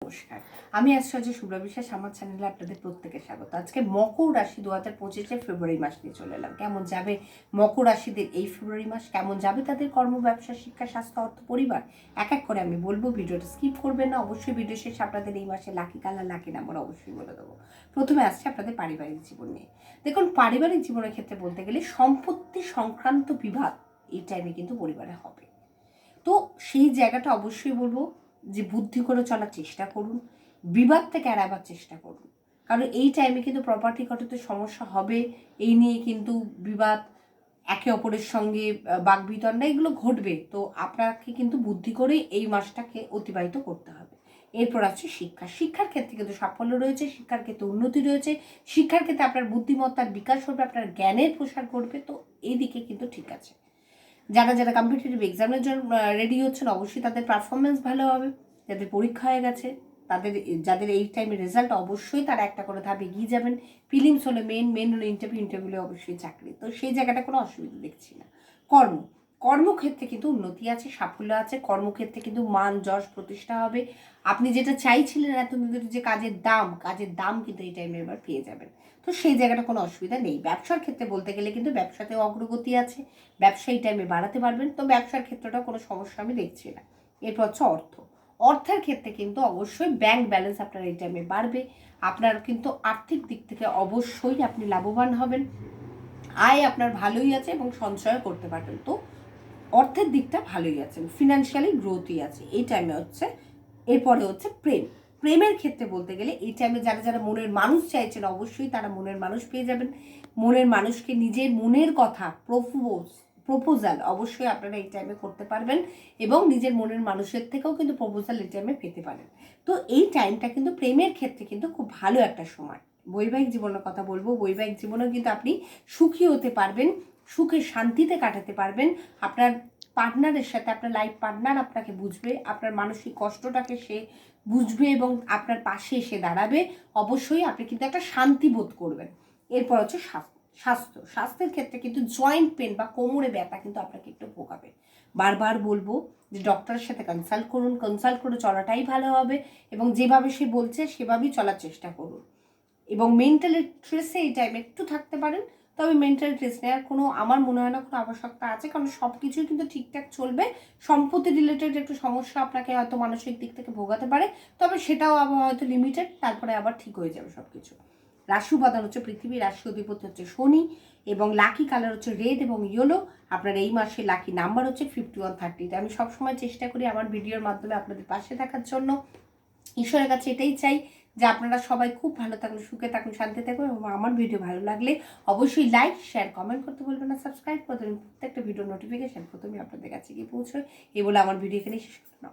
নমস্কার, আমি অ্যাস্ট্রোলজার শুভ্রা বিশ্বাস। আমার চ্যানেলে আপনাদের প্রত্যেকে স্বাগত। আজকে মকর রাশি 2025-এর ফেব্রুয়ারি মাস নিয়ে চলে এলাম। কেমন যাবে মকর রাশিদের এই ফেব্রুয়ারি মাস, কেমন যাবে তাদের কর্ম, ব্যবসা, শিক্ষা, স্বাস্থ্য, অর্থ, পরিবার, এক এক করে আমি বলবো। ভিডিওটা স্কিপ করবেন না। অবশ্যই ভিডিও শেষে আপনাদের এই মাসে লাকি কালার, লাকি নাম্বার অবশ্যই বলে দেবো। প্রথমে আসছে আপনাদের পারিবারিক জীবন নিয়ে। দেখুন, পারিবারিক জীবনের ক্ষেত্রে বলতে গেলে সম্পত্তি সংক্রান্ত বিবাদ এই টাইমে কিন্তু পরিবারে হবে। তো সেই জায়গাটা অবশ্যই বলবো যে বুদ্ধি করে চলার চেষ্টা করুন, বিবাদ থেকে এড়াবার চেষ্টা করুন। কারণ এই টাইমে কিন্তু প্রপার্টিগত সমস্যা হবে, এই নিয়ে কিন্তু বিবাদ, একে অপরের সঙ্গে বাকবিতণ্ডা এগুলো ঘটবে। তো আপনাকে কিন্তু বুদ্ধি করে এই মাসটাকে অতিবাহিত করতে হবে। এরপর আছে শিক্ষা। শিক্ষার ক্ষেত্রে কিন্তু সাফল্য রয়েছে, শিক্ষার ক্ষেত্রে উন্নতি রয়েছে, শিক্ষার ক্ষেত্রে আপনার বুদ্ধিমত্তার বিকাশ হবে, আপনার জ্ঞানের প্রসার ঘটবে। তো এই দিকে কিন্তু ঠিক আছে। যারা যারা কম্পিটিটিভ এক্সামের জন্য রেডি হচ্ছেন, অবশ্যই তাদের পারফরমেন্স ভালো হবে। যাদের পরীক্ষা হয়ে গেছে, যাদের এই টাইমে রেজাল্ট, অবশ্যই তারা একটা করে ধাপ এগিয়ে যাবেন। ফিলিংস হলে মেন হলো ইন্টারভিউলে অবশ্যই চাকরি। তো সেই জায়গাটা কোনো অসুবিধা দেখছি না। কর্মক্ষেত্রে কিন্তু উন্নতি আছে, সাফল্য আছে। কর্মক্ষেত্রে কিন্তু মান, যশ, প্রতিষ্ঠা হবে। আপনি যেটা চাইছিলেন এতদিন ধরে, যে কাজের দাম কিন্তু এই টাইমে এবার পেয়ে যাবেন। তো সেই জায়গাটা কোনো অসুবিধা নেই। ব্যবসার ক্ষেত্রে বলতে গেলে কিন্তু ব্যবসাতেও অগ্রগতি আছে, ব্যবসা এই টাইমে বাড়াতে পারবেন। তো ব্যবসার ক্ষেত্রটা কোনো সমস্যা আমি দেখছি না। এরপর হচ্ছে অর্থের ক্ষেত্রে কিন্তু অবশ্যই ব্যাংক ব্যালেন্স আপনার এই টাইমে বাড়বে। আপনার কিন্তু আর্থিক দিক থেকে অবশ্যই আপনি লাভবান হবেন। আয় আপনার ভালোই আছে এবং সঞ্চয় করতে পারবেন। তো অর্থের দিকটা ভালোই আছে, ফিনান্সিয়ালি গ্রোথই আছে এই টাইমে হচ্ছে। এরপরে হচ্ছে প্রেমের ক্ষেত্রে বলতে গেলে এই টাইমে যারা যারা মনের মানুষ চাইছেন, অবশ্যই তারা মনের মানুষ পেয়ে যাবেন। মনের মানুষকে নিজের মনের কথা প্রপোজাল অবশ্যই আপনারা এই টাইমে করতে পারবেন, এবং নিজের মনের মানুষের থেকেও কিন্তু প্রপোজাল এই টাইমে পেতে পারেন। তো এই টাইমটা কিন্তু প্রেমের ক্ষেত্রে কিন্তু খুব ভালো একটা সময়। বৈবাহিক জীবনের কথা বলবো, বৈবাহিক জীবনেও কিন্তু আপনি সুখী হতে পারবেন, সুখে শান্তিতে কাটাতে পারবেন। আপনার পার্টনারের সাথে, আপনার লাইফ পার্টনার আপনাকে বুঝবে, আপনার মানসিক কষ্টটাকে সে বুঝবে এবং আপনার পাশে এসে দাঁড়াবে। অবশ্যই আপনি কিন্তু একটা শান্তি বোধ করবেন। এরপর হচ্ছে স্বাস্থ্যের ক্ষেত্রে কিন্তু জয়েন্ট পেন বা কোমরে ব্যথা কিন্তু আপনাকে একটু ভোগাবে। বারবার বলবো যে ডক্টরের সাথে কনসাল্ট করুন, কনসাল্ট করে চলাটাই ভালো হবে, এবং যেভাবে সে বলছে সেভাবেই চলার চেষ্টা করুন। এবং মেন্টালি স্ট্রেসে এই টাইমে একটু থাকতে পারেন, তবে মেন্টাল স্ট্রেস নেওয়ার কোনো আমার মনে হয় না কোনো আবশ্যকতা আছে, কারণ সব কিছুই কিন্তু ঠিকঠাক চলবে। সম্পত্তি রিলেটেড একটু সমস্যা আপনাকে হয়তো মানসিক দিক থেকে ভোগাতে পারে, তবে সেটাও আবার হয়তো লিমিটেড, তারপরে আবার ঠিক হয়ে যাবে সব কিছু। রাশি উপাদান হচ্ছে পৃথিবী, রাশি অধিপতি হচ্ছে শনি, এবং লাকি কালার হচ্ছে রেড এবং ইয়েলো। আপনার এই মাসে লাকি নাম্বার হচ্ছে 5130। আমি সবসময় চেষ্টা করি আমার ভিডিওর মাধ্যমে আপনাদের পাশে থাকার জন্য। ঈশ্বরের কাছে এটাই চাই যে আপনারা সবাই খুব ভালো থাকুন, সুখে থাকুন, শান্তি থাকুন, এবং আমার ভিডিও ভালো লাগলে অবশ্যই লাইক, শেয়ার, কমেন্ট করতে বলবেন না, সাবস্ক্রাইব করতে। প্রত্যেকটা ভিডিও নোটিফিকেশান প্রথমে আপনাদের কাছে গিয়ে পৌঁছয়। এই বলে আমার ভিডিও এখানেই শেষ করতে